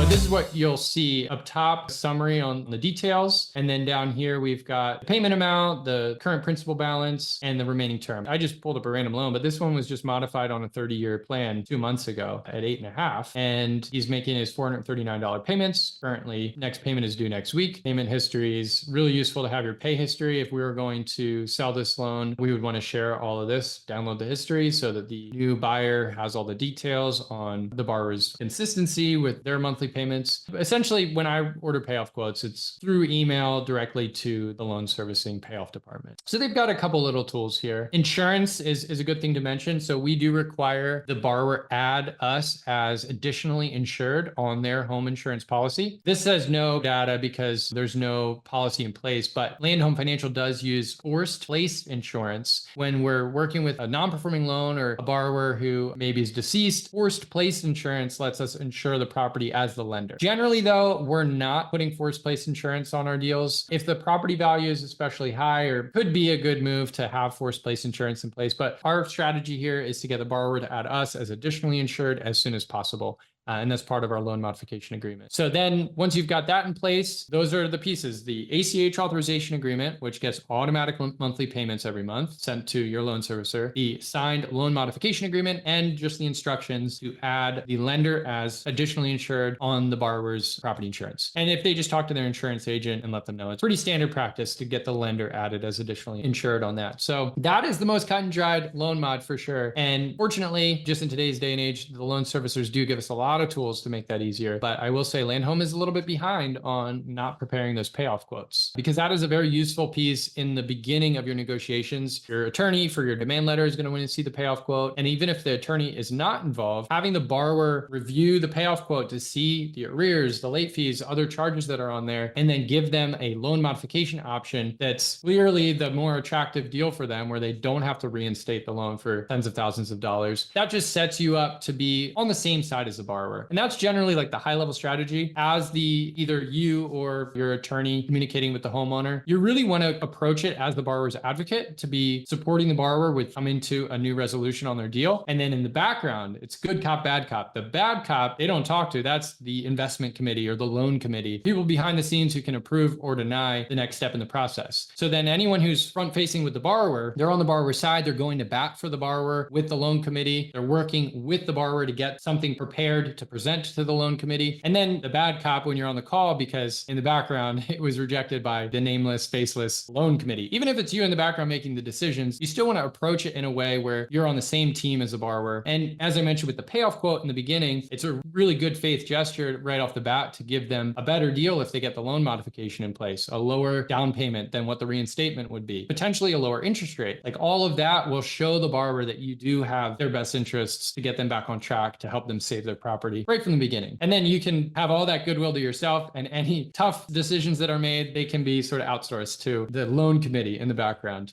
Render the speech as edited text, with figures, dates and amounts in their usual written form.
This is what you'll see up top, summary on the details. And then down here, we've got the payment amount, the current principal balance, and the remaining term. I just pulled up a random loan, but this one was just modified on a 30-year plan 2 months ago at 8.5. And he's making his $439 payments. Currently, next payment is due next week. Payment history is really useful to have your pay history. If we were going to sell this loan, we would want to share all of this, download the history so that the new buyer has all the details on the borrower's consistency with their monthly payments. Essentially, when I order payoff quotes, it's through email directly to the loan servicing payoff department. So they've got a couple little tools here. Insurance is a good thing to mention. So we do require the borrower add us as additionally insured on their home insurance policy. This says no data because there's no policy in place, but Land Home Financial does use forced place insurance when we're working with a non-performing loan or a borrower who maybe is deceased. Forced place insurance lets us insure the property as the lender. Generally, though, we're not putting forced place insurance on our deals. If the property value is especially high, or could be a good move to have forced place insurance in place. But our strategy here is to get the borrower to add us as additionally insured as soon as possible. And that's part of our loan modification agreement. So then once you've got that in place, those are the pieces: the ACH authorization agreement, which gets automatic monthly payments every month sent to your loan servicer, the signed loan modification agreement, and just the instructions to add the lender as additionally insured on the borrower's property insurance. And if they just talk to their insurance agent and let them know, it's pretty standard practice to get the lender added as additionally insured on that. So that is the most cut and dried loan mod for sure. And fortunately, just in today's day and age, the loan servicers do give us a lot of tools to make that easier. But I will say Land Home is a little bit behind on not preparing those payoff quotes, because that is a very useful piece in the beginning of your negotiations. Your attorney for your demand letter is going to want to see the payoff quote. And even if the attorney is not involved, having the borrower review the payoff quote to see the arrears, the late fees, other charges that are on there, and then give them a loan modification option that's clearly the more attractive deal for them, where they don't have to reinstate the loan for tens of thousands of dollars. That just sets you up to be on the same side as the borrower. And that's generally like the high level strategy. As the either you or your attorney communicating with the homeowner, you really want to approach it as the borrower's advocate to be supporting the borrower with coming to a new resolution on their deal. And then in the background, it's good cop, bad cop. The bad cop, they don't talk to. That's the investment committee or the loan committee, people behind the scenes who can approve or deny the next step in the process. So then anyone who's front facing with the borrower, they're on the borrower's side. They're going to bat for the borrower with the loan committee. They're working with the borrower to get something prepared to present to the loan committee. And then the bad cop when you're on the call, because in the background, it was rejected by the nameless, faceless loan committee. Even if it's you in the background making the decisions, you still want to approach it in a way where you're on the same team as the borrower. And as I mentioned with the payoff quote in the beginning, it's a really good faith gesture right off the bat to give them a better deal if they get the loan modification in place, a lower down payment than what the reinstatement would be, potentially a lower interest rate. Like all of that will show the borrower that you do have their best interests to get them back on track, to help them save their property right from the beginning. And then you can have all that goodwill to yourself, and any tough decisions that are made, they can be sort of outsourced to the loan committee in the background.